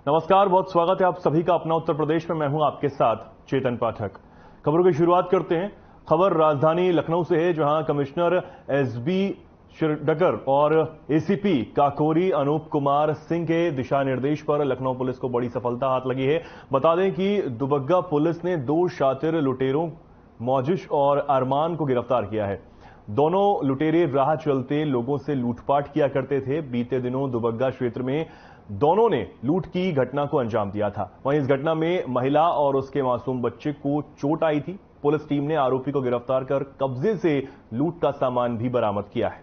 नमस्कार, बहुत स्वागत है आप सभी का अपना उत्तर प्रदेश में। मैं हूं आपके साथ चेतन पाठक। खबरों की शुरुआत करते हैं। खबर राजधानी लखनऊ से है, जहां कमिश्नर एसबी शिरडकर और एसीपी काकोरी अनूप कुमार सिंह के दिशा निर्देश पर लखनऊ पुलिस को बड़ी सफलता हाथ लगी है। बता दें कि दुबग्गा पुलिस ने 2 शातिर लुटेरों मौजिश और अरमान को गिरफ्तार किया है। दोनों लुटेरे राह चलते लोगों से लूटपाट किया करते थे। बीते दिनों दुबग्गा क्षेत्र में दोनों ने लूट की घटना को अंजाम दिया था। वहीं इस घटना में महिला और उसके मासूम बच्चे को चोट आई थी। पुलिस टीम ने आरोपी को गिरफ्तार कर कब्जे से लूट का सामान भी बरामद किया है।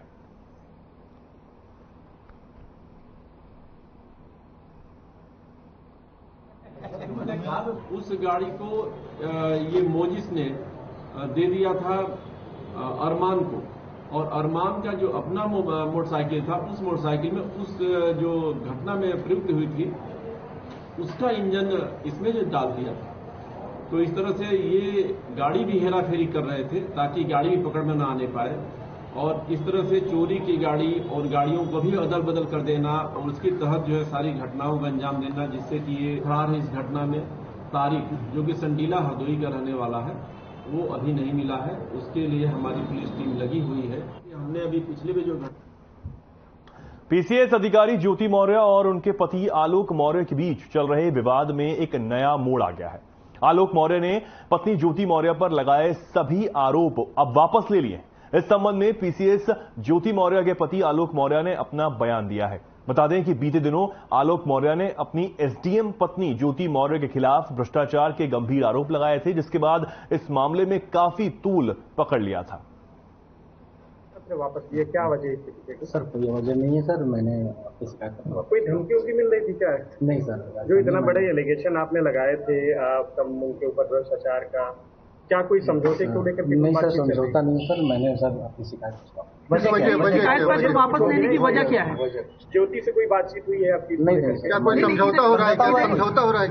उस गाड़ी को ये मोजिस ने दे दिया था अरमान को, और अरमान का जो अपना मोटरसाइकिल था, उस मोटरसाइकिल में उस जो घटना में प्रयुक्त हुई थी उसका इंजन इसमें जो डाल दिया था। तो इस तरह से ये गाड़ी भी हेरा फेरी कर रहे थे ताकि गाड़ी भी पकड़ में ना आने पाए, और इस तरह से चोरी की गाड़ी और गाड़ियों को भी अदल बदल कर देना और उसके तहत जो है सारी घटनाओं का अंजाम देना, जिससे कि ये फरार है। इस घटना में तारिक, जो कि संडीला हरदोई का रहने वाला है, वो अभी नहीं मिला है। उसके लिए हमारी पुलिस टीम लगी हुई है। हमने अभी पिछले में जो पीसीएस अधिकारी ज्योति मौर्य और उनके पति आलोक मौर्य के बीच चल रहे विवाद में एक नया मोड़ आ गया है। आलोक मौर्य ने पत्नी ज्योति मौर्य पर लगाए सभी आरोप अब वापस ले लिए। इस संबंध में पीसीएस ज्योति मौर्य के पति आलोक मौर्य ने अपना बयान दिया है। बता दें कि बीते दिनों आलोक मौर्य ने अपनी एसडीएम पत्नी ज्योति मौर्य के खिलाफ भ्रष्टाचार के गंभीर आरोप लगाए थे, जिसके बाद इस मामले में काफी तूल पकड़ लिया था। वापस लिए, क्या वजह है? सर कोई वजह नहीं है सर, मैंने आपकी शिकायत करवा। कोई धमकी उनकी मिल रही थी क्या? नहीं सर, जो इतना बड़े एलिगेशन आपने लगाए थे उनके ऊपर भ्रष्टाचार का, क्या कोई समझौते को लेकर? नहीं सर, समझौता नहीं सर, मैंने सर आपकी शिकायत शिकायत वापस लेने की वजह क्या है? ज्योति से कोई बातचीत हुई है आपकी? नहीं, क्या कोई समझौता हो रहा है? समझौता हो रहा है?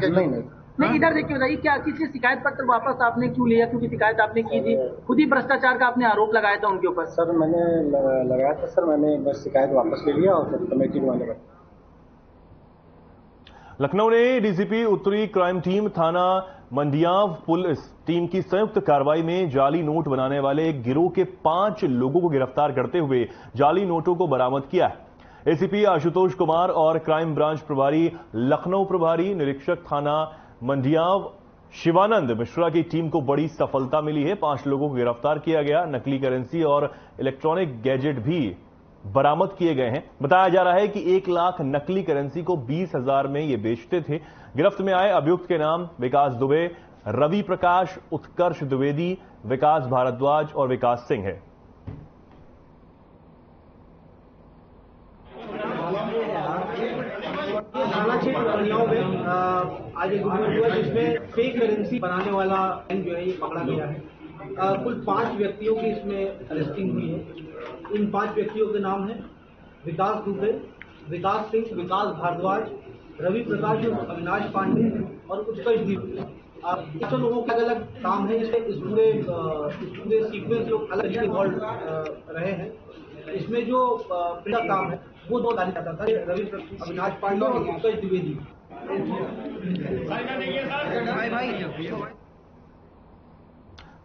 नहीं, इधर देखिए, बताइए क्या किसी शिकायत पत्र वापस आपने क्यों लिया? क्योंकि शिकायत आपने की थी, खुद ही भ्रष्टाचार का आपने आरोप लगाया था उनके ऊपर। सर मैंने लगाया था सर, मैंने बस शिकायत वापस ले लिया और फिर कमेटी वाले। लखनऊ ने डीसीपी उत्तरी क्राइम टीम थाना मंडियाव पुलिस टीम की संयुक्त कार्रवाई में जाली नोट बनाने वाले एक गिरोह के 5 लोगों को गिरफ्तार करते हुए जाली नोटों को बरामद किया है। एसीपी आशुतोष कुमार और क्राइम ब्रांच प्रभारी लखनऊ प्रभारी निरीक्षक थाना मंडियाव शिवानंद मिश्रा की टीम को बड़ी सफलता मिली है। 5 लोगों को गिरफ्तार किया गया। नकली करेंसी और इलेक्ट्रॉनिक गैजेट भी बरामद किए गए हैं। बताया जा रहा है कि 1 लाख नकली करेंसी को 20,000 में ये बेचते थे। गिरफ्त में आए अभियुक्त के नाम विकास दुबे, रवि प्रकाश, उत्कर्ष द्विवेदी, विकास भारद्वाज और विकास सिंह है। आज एक गुजरात हुआ जिसमें फेक करेंसी बनाने वाला जो है ये पकड़ा गया है। कुल 5 व्यक्तियों की इसमें अरेस्टिंग हुई है। इन 5 व्यक्तियों के नाम हैं विकास दुबे, विकास सिंह, विकास भारद्वाज, रवि प्रकाश, अविनाश पांडे और उत्कर्ष द्विवेदी। 100 लोगों के अलग अलग काम है। इस पूरे सीक्वेंस लोग अलग अलग इन्वॉल्व रहे हैं। इसमें जो पहला काम है वो 2 गाड़ी जाता था, रवि प्रकाश, अविनाश पांडे और उत्कर्ष द्विवेदी।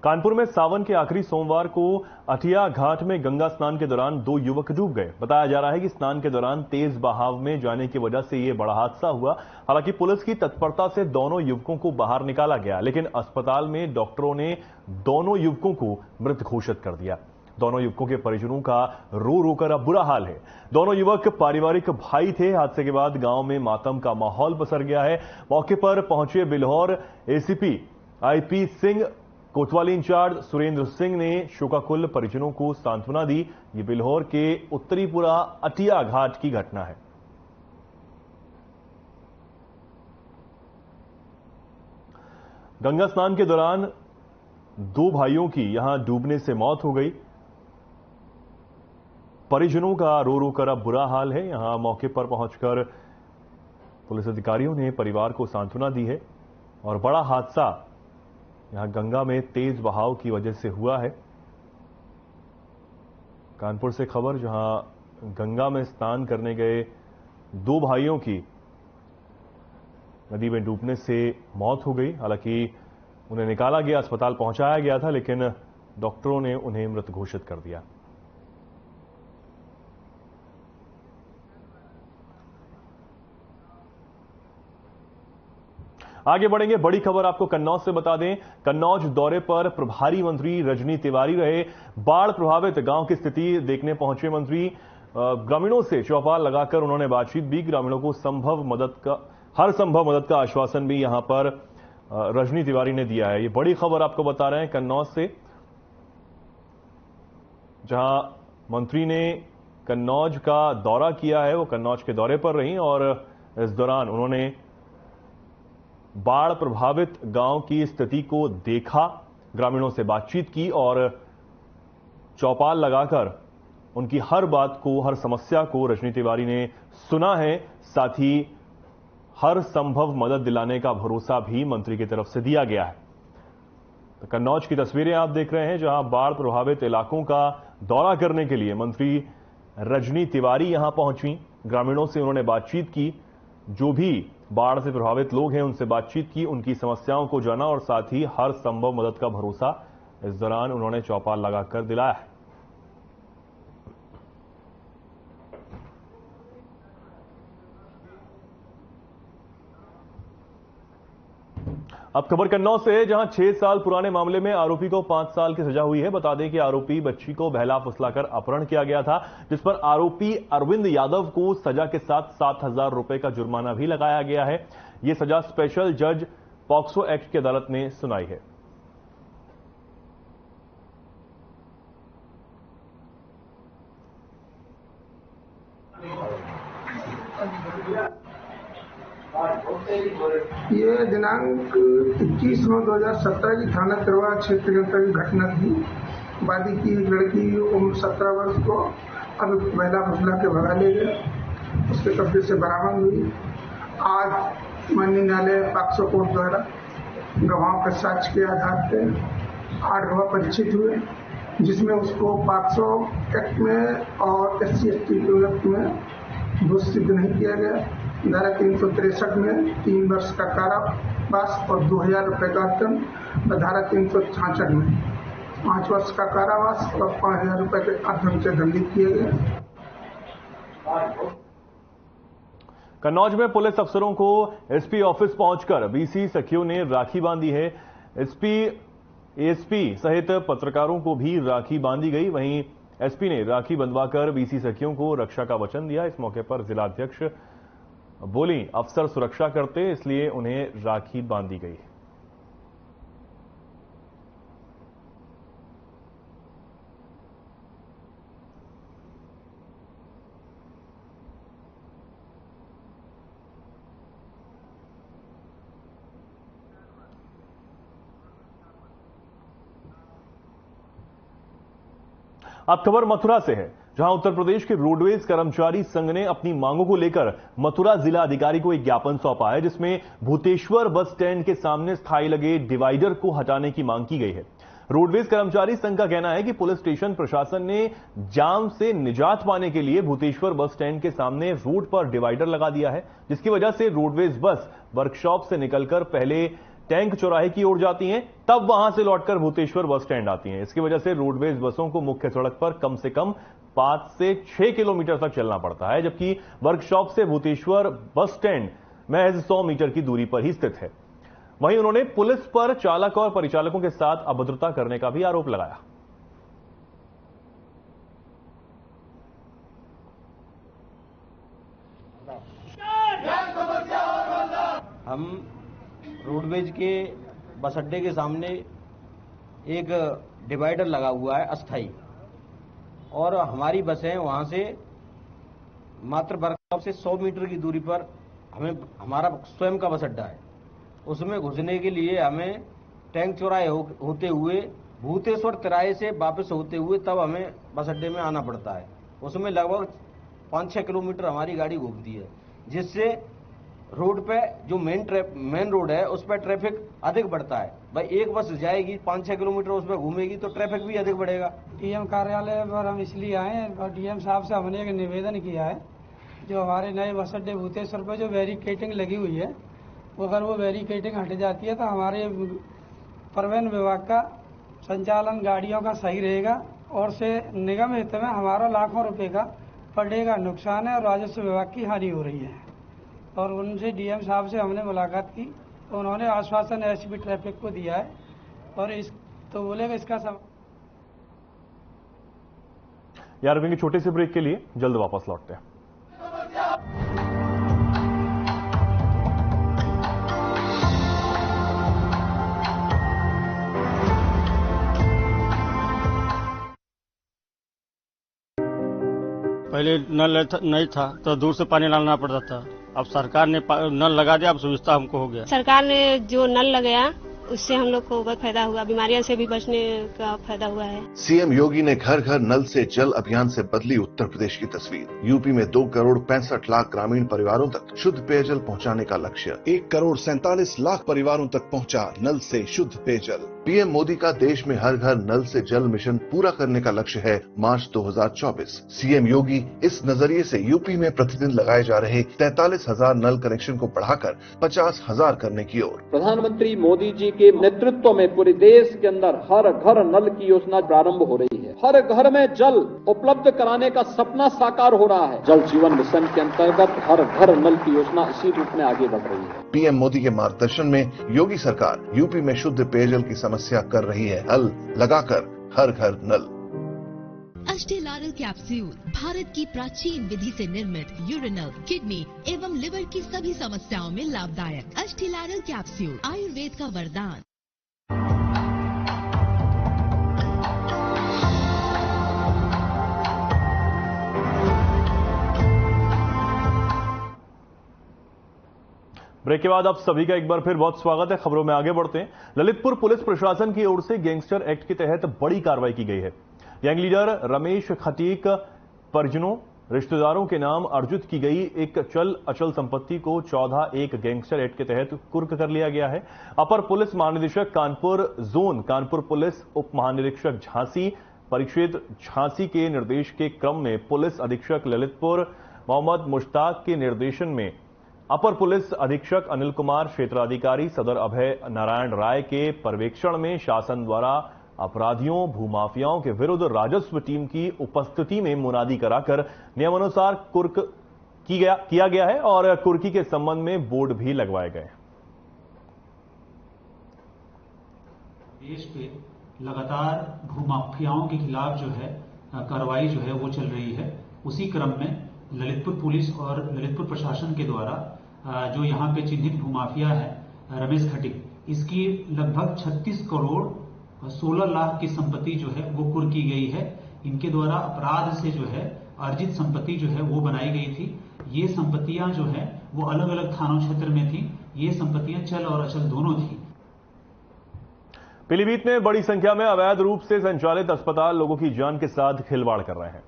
कानपुर में सावन के आखिरी सोमवार को अठिया घाट में गंगा स्नान के दौरान 2 युवक डूब गए। बताया जा रहा है कि स्नान के दौरान तेज बहाव में जाने की वजह से यह बड़ा हादसा हुआ। हालांकि पुलिस की तत्परता से दोनों युवकों को बाहर निकाला गया, लेकिन अस्पताल में डॉक्टरों ने दोनों युवकों को मृत घोषित कर दिया। दोनों युवकों के परिजनों का रो रो कर अब बुरा हाल है। दोनों युवक पारिवारिक भाई थे। हादसे के बाद गांव में मातम का माहौल पसर गया है। मौके पर पहुंचे बिल्हौर एसीपी आईपी सिंह, कोतवाली इंचार्ज सुरेंद्र सिंह ने शोकाकुल परिजनों को सांत्वना दी। ये बिल्हौर के उत्तरीपुरा अटिया घाट की घटना है। गंगा स्नान के दौरान 2 भाइयों की यहां डूबने से मौत हो गई। परिजनों का रो रो कर अब बुरा हाल है। यहां मौके पर पहुंचकर पुलिस अधिकारियों ने परिवार को सांत्वना दी है और बड़ा हादसा यहां गंगा में तेज बहाव की वजह से हुआ है। कानपुर से खबर, जहां गंगा में स्नान करने गए 2 भाइयों की नदी में डूबने से मौत हो गई। हालांकि उन्हें निकाला गया, अस्पताल पहुंचाया गया था, लेकिन डॉक्टरों ने उन्हें मृत घोषित कर दिया। आगे बढ़ेंगे, बड़ी खबर आपको कन्नौज से बता दें। कन्नौज दौरे पर प्रभारी मंत्री रजनी तिवारी रहे। बाढ़ प्रभावित गांव की स्थिति देखने पहुंचे मंत्री। ग्रामीणों से चौपाल लगाकर उन्होंने बातचीत भी। ग्रामीणों को हर संभव मदद का आश्वासन भी यहां पर रजनी तिवारी ने दिया है। ये बड़ी खबर आपको बता रहे हैं कन्नौज से, जहां मंत्री ने कन्नौज का दौरा किया है। वो कन्नौज के दौरे पर रही और इस दौरान उन्होंने बाढ़ प्रभावित गांव की स्थिति को देखा, ग्रामीणों से बातचीत की और चौपाल लगाकर उनकी हर बात को, हर समस्या को रजनी तिवारी ने सुना है। साथ ही हर संभव मदद दिलाने का भरोसा भी मंत्री की तरफ से दिया गया है। तो कन्नौज की तस्वीरें आप देख रहे हैं, जहां बाढ़ प्रभावित इलाकों का दौरा करने के लिए मंत्री रजनी तिवारी यहां पहुंची। ग्रामीणों से उन्होंने बातचीत की, जो भी बाढ़ से प्रभावित लोग हैं उनसे बातचीत की, उनकी समस्याओं को जाना और साथ ही हर संभव मदद का भरोसा इस दौरान उन्होंने चौपाल लगाकर दिलाया है। अब खबर कन्नौज से है, जहां 6 साल पुराने मामले में आरोपी को 5 साल की सजा हुई है। बता दें कि आरोपी बच्ची को बहला फुसलाकर अपहरण किया गया था, जिस पर आरोपी अरविंद यादव को सजा के साथ 7,000 रुपए का जुर्माना भी लगाया गया है। यह सजा स्पेशल जज पॉक्सो एक्ट की अदालत ने सुनाई है। ये दिनांक 21/9/2017 की थाना तिरवा क्षेत्र के अंतर्गत घटना थी। वादी की एक लड़की उम्र 17 वर्ष को अब महिला फुसला के भगा ले गए, उसके कब्जे से बरामद हुई। आज माननीय न्यायालय पॉक्सो कोर्ट द्वारा गवाहों के साक्ष्य के आधार पर 8 गवाह परिचित हुए, जिसमें उसको पॉक्सो एक्ट में और SC/ST एक्ट में दोषी सिद्ध नहीं किया गया। धारा 363 में 3 वर्ष का कारावास और 2,000 रुपए का अर्थदंड, धारा 366 में 5 वर्ष का कारावास और 5,000 रुपए के अर्थदंड से दंडित किए गए। कन्नौज में पुलिस अफसरों को एसपी ऑफिस पहुंचकर बीसी सखियों ने राखी बांधी है। एसपी सहित पत्रकारों को भी राखी बांधी गई। वहीं एसपी ने राखी बंधवाकर बीसी सखियों को रक्षा का वचन दिया। इस मौके पर जिलाध्यक्ष बोली, अफसर सुरक्षा करते इसलिए उन्हें राखी बांधी गई। अब खबर मथुरा से है, जहां उत्तर प्रदेश के रोडवेज कर्मचारी संघ ने अपनी मांगों को लेकर मथुरा जिला अधिकारी को एक ज्ञापन सौंपा है, जिसमें भूतेश्वर बस स्टैंड के सामने स्थायी लगे डिवाइडर को हटाने की मांग की गई है। रोडवेज कर्मचारी संघ का कहना है कि पुलिस स्टेशन प्रशासन ने जाम से निजात पाने के लिए भूतेश्वर बस स्टैंड के सामने रोड पर डिवाइडर लगा दिया है, जिसकी वजह से रोडवेज बस वर्कशॉप से निकलकर पहले टैंक चौराहे की ओर जाती हैं, तब वहां से लौटकर भूतेश्वर बस स्टैंड आती हैं। इसकी वजह से रोडवेज बसों को मुख्य सड़क पर कम से कम 5 से 6 किलोमीटर तक चलना पड़ता है, जबकि वर्कशॉप से भूतेश्वर बस स्टैंड महज 100 मीटर की दूरी पर ही स्थित है। वहीं उन्होंने पुलिस पर चालक और परिचालकों के साथ अभद्रता करने का भी आरोप लगाया। हम रोडवेज के बस अड्डे के सामने एक डिवाइडर लगा हुआ है अस्थाई, और हमारी बसें वहां से मात्र वर्कशॉप से 100 मीटर की दूरी पर हमें हमारा स्वयं का बस अड्डा है। उसमें घुसने के लिए हमें टैंक चौराहे होते हुए भूतेश्वर तिराहे से वापस होते हुए तब हमें बस अड्डे में आना पड़ता है। उसमें लगभग 5-6 किलोमीटर हमारी गाड़ी घूमती है, जिससे रोड पे जो मेन रोड है उस पर ट्रैफिक अधिक बढ़ता है। भाई एक बस जाएगी 5-6 किलोमीटर उस पर घूमेगी तो ट्रैफिक भी अधिक बढ़ेगा। डीएम कार्यालय पर हम इसलिए आए हैं और डीएम साहब से हमने एक निवेदन किया है, जो हमारे नए बस अड्डे भूतेश्वर पर जो बैरिकेडिंग लगी हुई है अगर वो बैरिकेडिंग हट जाती है तो हमारे परिवहन विभाग का संचालन गाड़ियों का सही रहेगा और से निगम हित में हमारा लाखों रुपए का पर डे का नुकसान है और राजस्व विभाग की हानि हो रही है। और उनसे डीएम साहब से हमने मुलाकात की तो उन्होंने आश्वासन एसपी ट्रैफिक को दिया है और इस तो बोलेगा इसका सब। यार रुकेंगे छोटे से ब्रेक के लिए, जल्द वापस लौटते हैं। पहले नल नहीं था तो दूर से पानी लाना पड़ता था। अब सरकार ने नल लगा दिया, अब सुविधा हमको हो गया। सरकार ने जो नल लगाया उससे हम लोग को बहुत फायदा हुआ, बीमारियों से भी बचने का फायदा हुआ है। सीएम योगी ने घर घर नल से जल अभियान से बदली उत्तर प्रदेश की तस्वीर। यूपी में 2 करोड़ 65 लाख ग्रामीण परिवारों तक शुद्ध पेयजल पहुंचाने का लक्ष्य। 1 करोड़ 47 लाख परिवारों तक पहुंचा नल से शुद्ध पेयजल। पीएम मोदी का देश में हर घर नल से जल मिशन पूरा करने का लक्ष्य है मार्च 2024। सीएम योगी इस नजरिए से यूपी में प्रतिदिन लगाए जा रहे 43,000 नल कनेक्शन को बढ़ाकर 50,000 करने की ओर। प्रधानमंत्री मोदी जी के नेतृत्व में पूरे देश के अंदर हर घर नल की योजना प्रारंभ हो रही है। हर घर में जल उपलब्ध कराने का सपना साकार हो रहा है। जल जीवन मिशन के अंतर्गत हर घर नल की योजना इसी रूप में आगे बढ़ रही है। पीएम मोदी के मार्गदर्शन में योगी सरकार यूपी में शुद्ध पेयजल की समस्या कर रही है हल, लगाकर हर घर नल। अष्टेलारल कैप्सूल भारत की प्राचीन विधि से निर्मित यूरिनल, किडनी एवं लिवर की सभी समस्याओं में लाभदायक। अष्टेलारल कैप्सूल आयुर्वेद का वरदान। ब्रेक के बाद आप सभी का एक बार फिर बहुत स्वागत है। खबरों में आगे बढ़ते हैं। ललितपुर पुलिस प्रशासन की ओर से गैंगस्टर एक्ट के तहत बड़ी कार्रवाई की गई है। गैंग लीडर रमेश खटीक परिजनों रिश्तेदारों के नाम अर्जित की गई एक चल अचल संपत्ति को 14(1) गैंगस्टर एक्ट के तहत कुर्क कर लिया गया है। अपर पुलिस महानिदेशक कानपुर जोन, कानपुर पुलिस उप महानिरीक्षक झांसी, परिक्षेत्र झांसी के निर्देश के क्रम में पुलिस अधीक्षक ललितपुर मोहम्मद मुश्ताक के निर्देशन में अपर पुलिस अधीक्षक अनिल कुमार, क्षेत्राधिकारी सदर अभय नारायण राय के पर्यवेक्षण में शासन द्वारा अपराधियों भूमाफियाओं के विरुद्ध राजस्व टीम की उपस्थिति में मुनादी कराकर नियमानुसार कुर्क किया गया है और कुर्की के संबंध में बोर्ड भी लगवाए गए। देश पे लगातार भूमाफियाओं के खिलाफ जो है कार्रवाई जो है वो चल रही है। उसी क्रम में ललितपुर पुलिस और ललितपुर प्रशासन के द्वारा जो यहाँ पे चिन्हित भूमाफिया है रमेश खटीक, इसकी लगभग 36 करोड़ 16 लाख की संपत्ति जो है वो कुर्क की गई है। इनके द्वारा अपराध से जो है अर्जित संपत्ति जो है वो बनाई गई थी। ये संपत्तियां जो है वो अलग अलग थानों क्षेत्र में थी। ये संपत्तियां चल और अचल दोनों थी। पीलीभीत में बड़ी संख्या में अवैध रूप से संचालित अस्पताल लोगों की जान के साथ खिलवाड़ कर रहे हैं।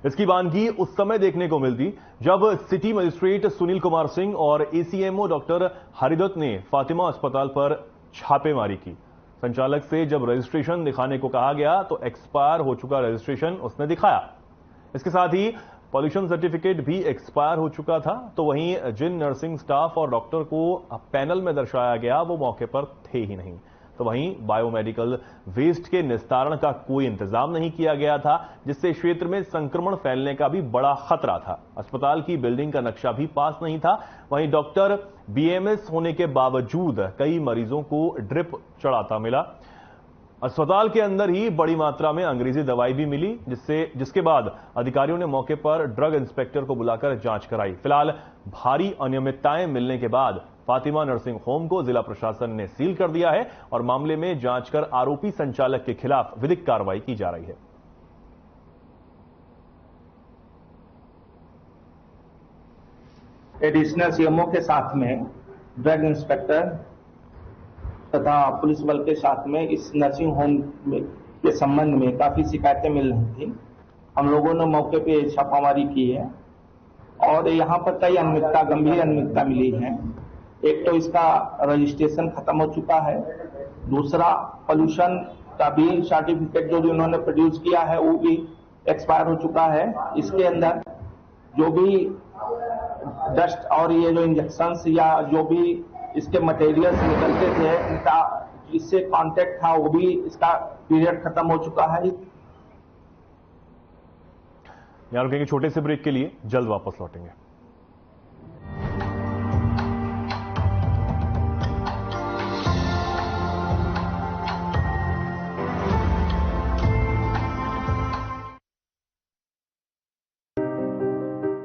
इसकी वानगी उस समय देखने को मिलती जब सिटी मजिस्ट्रेट सुनील कुमार सिंह और एसीएमओ डॉक्टर हरिदत्त ने फातिमा अस्पताल पर छापेमारी की। संचालक से जब रजिस्ट्रेशन दिखाने को कहा गया तो एक्सपायर हो चुका रजिस्ट्रेशन उसने दिखाया। इसके साथ ही पॉल्यूशन सर्टिफिकेट भी एक्सपायर हो चुका था। तो वहीं जिन नर्सिंग स्टाफ और डॉक्टर को पैनल में दर्शाया गया वो मौके पर थे ही नहीं। तो वहीं बायोमेडिकल वेस्ट के निस्तारण का कोई इंतजाम नहीं किया गया था, जिससे क्षेत्र में संक्रमण फैलने का भी बड़ा खतरा था। अस्पताल की बिल्डिंग का नक्शा भी पास नहीं था। वहीं डॉक्टर बीएमएस होने के बावजूद कई मरीजों को ड्रिप चढ़ाता मिला। अस्पताल के अंदर ही बड़ी मात्रा में अंग्रेजी दवाई भी मिली, जिसके बाद अधिकारियों ने मौके पर ड्रग इंस्पेक्टर को बुलाकर जांच कराई। फिलहाल भारी अनियमितताएं मिलने के बाद फातिमा नर्सिंग होम को जिला प्रशासन ने सील कर दिया है और मामले में जांच कर आरोपी संचालक के खिलाफ विधिक कार्रवाई की जा रही है। एडिशनल सीएमओ के साथ में ड्रग इंस्पेक्टर तथा पुलिस बल के साथ में इस नर्सिंग होम के संबंध में काफी शिकायतें मिल रही थी। हम लोगों ने मौके पे छापामारी की है और यहाँ पर कई अनियमितता, गंभीर अनियमितता मिली है। एक तो इसका रजिस्ट्रेशन खत्म हो चुका है, दूसरा पोल्यूशन का भी सर्टिफिकेट जो इन्होंने प्रोड्यूस किया है वो भी एक्सपायर हो चुका है। इसके अंदर जो भी डस्ट और ये जो इंजेक्शंस या जो भी इसके मटेरियल्स निकलते थे, इनका इससे कांटेक्ट था वो भी, इसका पीरियड खत्म हो चुका है। यहाँ रुकेंगे छोटे से ब्रेक के लिए, जल्द वापस लौटेंगे।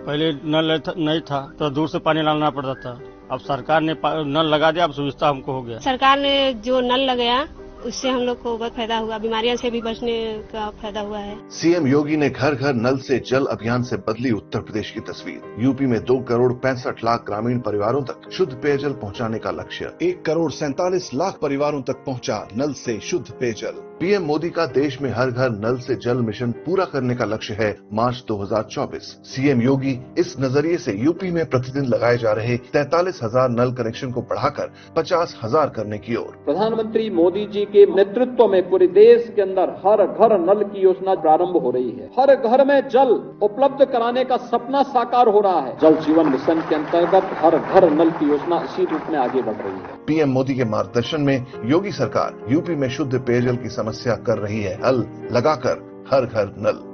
पहले नल नहीं था तो दूर से पानी लाना पड़ता था। अब सरकार ने नल लगा दिया, अब सुविधा हमको हो गया। सरकार ने जो नल लगाया उससे हम लोग को बहुत फायदा हुआ, बीमारियों से भी बचने का फायदा हुआ है। सीएम योगी ने घर घर नल से जल अभियान से बदली उत्तर प्रदेश की तस्वीर। यूपी में 2 करोड़ 65 लाख ग्रामीण परिवारों तक शुद्ध पेयजल पहुंचाने का लक्ष्य। 1 करोड़ 47 लाख परिवारों तक पहुंचा नल से शुद्ध पेयजल। पीएम मोदी का देश में हर घर नल से जल मिशन पूरा करने का लक्ष्य है मार्च 2024। सीएम योगी इस नजरिए से यूपी में प्रतिदिन लगाए जा रहे 43,000 नल कनेक्शन को बढ़ाकर 50,000 करने की ओर। प्रधानमंत्री मोदी जी के नेतृत्व में पूरे देश के अंदर हर घर नल की योजना प्रारंभ हो रही है। हर घर में जल उपलब्ध कराने का सपना साकार हो रहा है। जल जीवन मिशन के अंतर्गत हर घर नल की योजना इसी रूप में आगे बढ़ रही है। पीएम मोदी के मार्गदर्शन में योगी सरकार यूपी में शुद्ध पेयजल की समस्या कर रही है हल, लगाकर हर घर नल।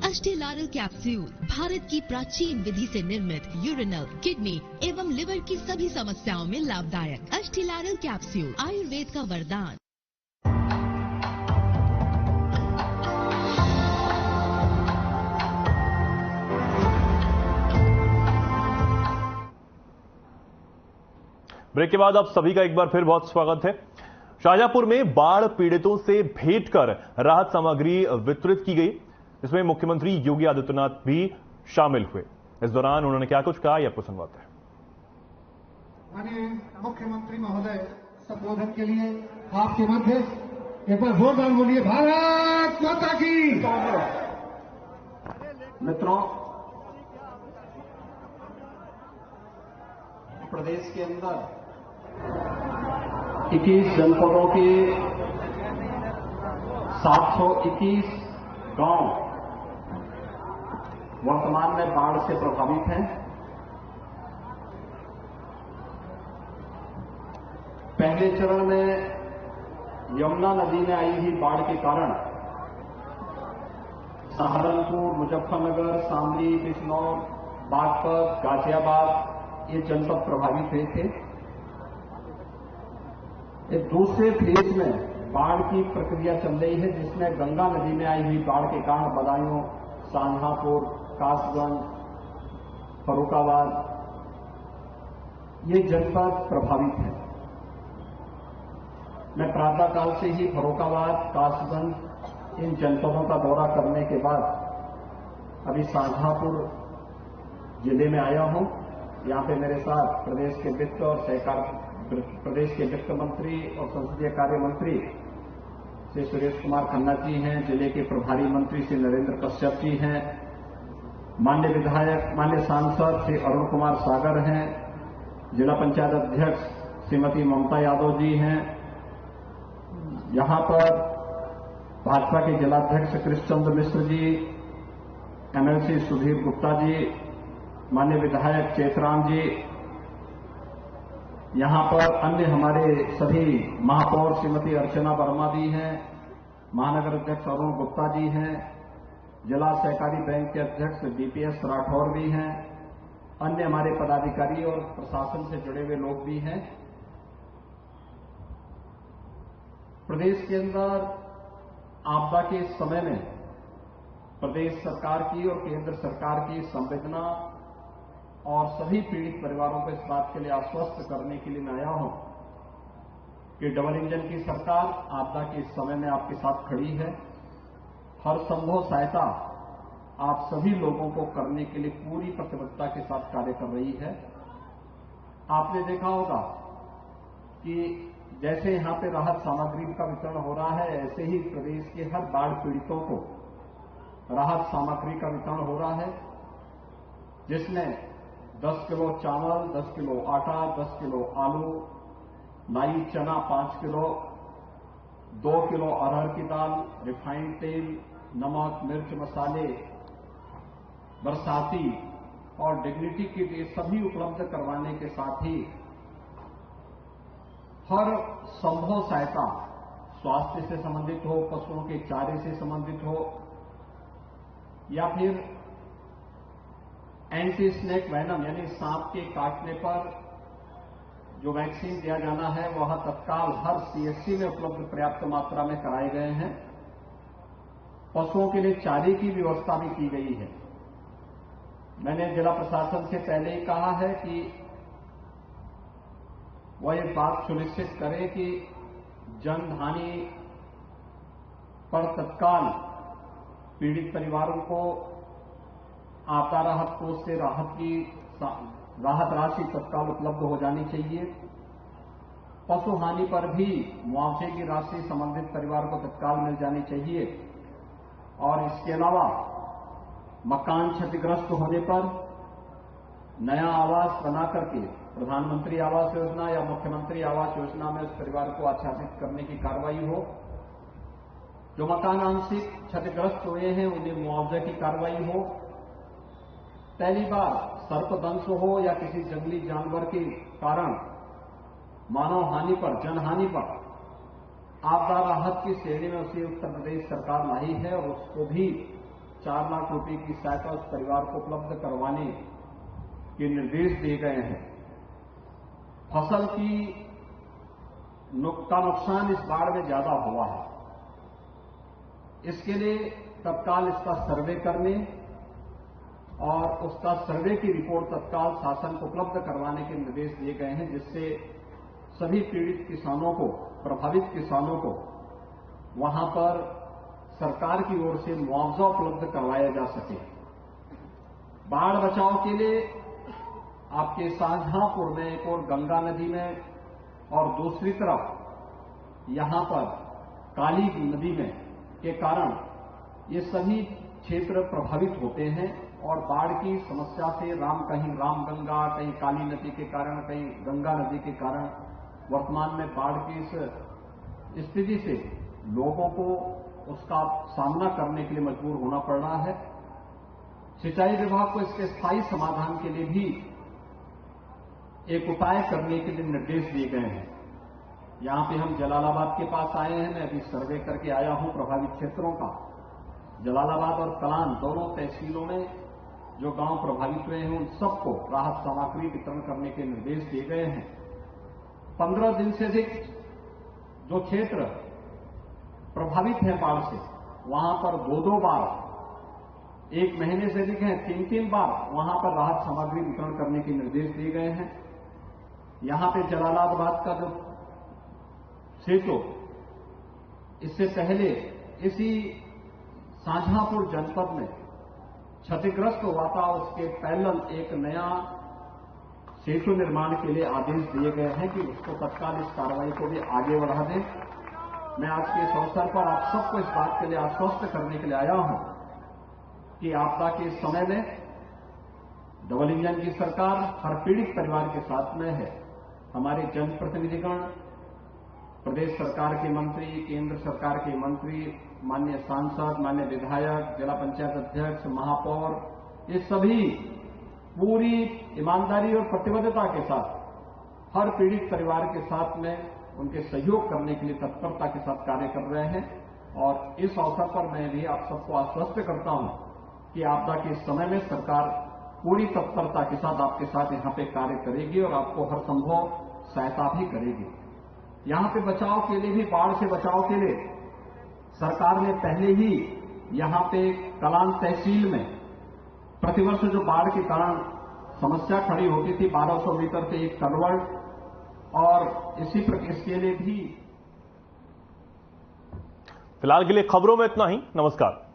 अष्टेलारल कैप्सूल भारत की प्राचीन विधि से निर्मित यूरिनल, किडनी एवं लिवर की सभी समस्याओं में लाभदायक। अष्टेलारल कैप्सूल आयुर्वेद का वरदान। ब्रेक के बाद आप सभी का एक बार फिर बहुत स्वागत है। शाहजहांपुर में बाढ़ पीड़ितों से भेंट कर राहत सामग्री वितरित की गई। इसमें मुख्यमंत्री योगी आदित्यनाथ भी शामिल हुए। इस दौरान उन्होंने क्या कुछ कहा, यह आपको सुनवाते हैं। माननीय मुख्यमंत्री महोदय, संबोधन के लिए आपके मध्य एक बार जोरदार बोलिए, भारत माता की। मित्रों, प्रदेश के अंदर 21 जनपदों के 721 गांव वर्तमान में बाढ़ से प्रभावित हैं। पहले चरण में यमुना नदी में आई हुई बाढ़ के कारण सहारनपुर, मुजफ्फरनगर, शामली, बिजनौर, बागपत, गाजियाबाद ये जनपद प्रभावित हुए थे। एक दूसरे फेज में बाढ़ की प्रक्रिया चल रही है, जिसमें गंगा नदी में आई हुई बाढ़ के कारण बदायूं, शाहजहांपुर, कासगंज, फर्रुखाबाद ये जनपद प्रभावित है। मैं प्रातःकाल से ही फर्रुखाबाद, कासगंज इन जनपदों का दौरा करने के बाद अभी शाहजहांपुर जिले में आया हूं। यहां पे मेरे साथ प्रदेश के वित्त और सहकार प्रदेश के वित्त मंत्री और संसदीय कार्य मंत्री श्री सुरेश कुमार खन्ना जी हैं, जिले के प्रभारी मंत्री श्री नरेंद्र कश्यप जी हैं, माननीय विधायक, माननीय सांसद श्री अरुण कुमार सागर हैं, जिला पंचायत अध्यक्ष श्रीमती ममता यादव जी हैं। यहां पर भाजपा के जिलाध्यक्ष कृष्णचंद्र मिश्र जी, एमएलसी सुधीर गुप्ता जी, माननीय विधायक चेतराम जी, यहां पर अन्य हमारे सभी महापौर श्रीमती अर्चना वर्मा जी हैं, महानगर अध्यक्ष अरुण गुप्ता जी हैं, जिला सहकारी बैंक के अध्यक्ष डीपीएस राठौर भी हैं, अन्य हमारे पदाधिकारी और प्रशासन से जुड़े हुए लोग भी हैं। प्रदेश के अंदर आपदा के इस समय में प्रदेश सरकार की और केंद्र सरकार की संवेदना और सभी पीड़ित परिवारों को इस बात के लिए आश्वस्त करने के लिए मैं आया हूं कि डबल इंजन की सरकार आपदा के इस समय में आपके साथ खड़ी है। हर संभव सहायता आप सभी लोगों को करने के लिए पूरी प्रतिबद्धता के साथ कार्य कर रही है। आपने देखा होगा कि जैसे यहां पे राहत सामग्री का वितरण हो रहा है, ऐसे ही प्रदेश के हर बाढ़ पीड़ितों को राहत सामग्री का वितरण हो रहा है, जिसमें 10 किलो चावल, 10 किलो आटा, 10 किलो आलू, लाई चना 5 किलो, 2 किलो अरहर की दाल, रिफाइंड तेल, नमक, मिर्च, मसाले, बरसाती और डिग्निटी किट ये सभी उपलब्ध करवाने के साथ ही हर संभव सहायता स्वास्थ्य से संबंधित हो, पशुओं के चारे से संबंधित हो, या फिर एंटी स्नेक वेनम यानी सांप के काटने पर जो वैक्सीन दिया जाना है वह तत्काल हर सीएचसी में उपलब्ध पर्याप्त मात्रा में कराए गए हैं। पशुओं के लिए चारे की व्यवस्था भी की गई है। मैंने जिला प्रशासन से पहले ही कहा है कि वह ये बात सुनिश्चित करें कि जनहानि पर तत्काल पीड़ित परिवारों को आपदा राहत कोष से राहत राशि तत्काल उपलब्ध हो जानी चाहिए। पशु हानि पर भी मुआवजे की राशि संबंधित परिवार को तत्काल मिल जानी चाहिए। और इसके अलावा मकान क्षतिग्रस्त होने पर नया आवास बना करके प्रधानमंत्री आवास योजना या मुख्यमंत्री आवास योजना में उस परिवार को आच्छादित करने की कार्रवाई हो। जो मकान आंशिक क्षतिग्रस्त हुए हैं उन्हें मुआवजे की कार्रवाई हो। पहली बार सर्पदंश हो या किसी जंगली जानवर के कारण मानव हानि पर, जनहानि पर आपदा राहत की श्रेणी में उसे उत्तर प्रदेश सरकार लाई है और उसको भी 4 लाख रुपए की सहायता उस परिवार को उपलब्ध करवाने के निर्देश दिए गए हैं। फसल का नुकसान इस बाढ़ में ज्यादा हुआ है। इसके लिए तत्काल इसका सर्वे करने और उसका सर्वे की रिपोर्ट तत्काल शासन को उपलब्ध करवाने के निर्देश दिए गए हैं, जिससे सभी पीड़ित किसानों को, प्रभावित किसानों को वहां पर सरकार की ओर से मुआवजा उपलब्ध करवाया जा सके। बाढ़ बचाव के लिए आपके शाहजहांपुर में एक और गंगा नदी में और दूसरी तरफ यहां पर काली नदी में के कारण ये सभी क्षेत्र प्रभावित होते हैं और बाढ़ की समस्या से कहीं रामगंगा, कहीं काली नदी के कारण, कहीं गंगा नदी के कारण वर्तमान में बाढ़ की इस स्थिति से लोगों को उसका सामना करने के लिए मजबूर होना पड़ रहा है। सिंचाई विभाग को इसके स्थायी समाधान के लिए भी एक उपाय करने के लिए निर्देश दिए गए हैं। यहां पे हम जलालाबाद के पास आए हैं। मैं अभी सर्वे करके आया हूं प्रभावित क्षेत्रों का। जलालाबाद और कलान दोनों तहसीलों में जो गांव प्रभावित हुए हैं उन सबको राहत सामग्री वितरण करने के निर्देश दिए गए हैं। 15 दिन से अधिक जो क्षेत्र प्रभावित है बाढ़ से, वहां पर 2-2 बार, 1 महीने से अधिक है 3-3 बार वहां पर राहत सामग्री वितरण करने के निर्देश दिए गए हैं। यहां पे जलालाबाद का जो सेतु, इससे पहले इसी शाहजहांपुर जनपद में क्षतिग्रस्त हुआ था, उसके पैरेलल एक नया सेतु निर्माण के लिए आदेश दिए गए हैं कि उसको तत्काल इस कार्रवाई को भी आगे बढ़ा दें। मैं आज के इस अवसर पर आप सबको इस बात के लिए आश्वस्त करने के लिए आया हूं कि आपदा के इस समय में डबल इंजन की सरकार हर पीड़ित परिवार के साथ में है। हमारे जनप्रतिनिधिगण, प्रदेश सरकार के मंत्री, केंद्र सरकार के मंत्री, माननीय सांसद, माननीय विधायक, जिला पंचायत अध्यक्ष, महापौर, ये सभी पूरी ईमानदारी और प्रतिबद्धता के साथ हर पीड़ित परिवार के साथ में उनके सहयोग करने के लिए तत्परता के साथ कार्य कर रहे हैं। और इस अवसर पर मैं भी आप सबको आश्वस्त करता हूं कि आपदा के समय में सरकार पूरी तत्परता के साथ आपके साथ यहां पे कार्य करेगी और आपको हर संभव सहायता भी करेगी। यहां पे बचाव के लिए भी, बाढ़ से बचाव के लिए सरकार ने पहले ही यहां पे कलान तहसील में प्रतिवर्ष जो बाढ़ के कारण समस्या खड़ी होती थी 1200 मीटर पे एक कलवर्ट, और इसके लिए भी। फिलहाल के लिए खबरों में इतना ही। नमस्कार।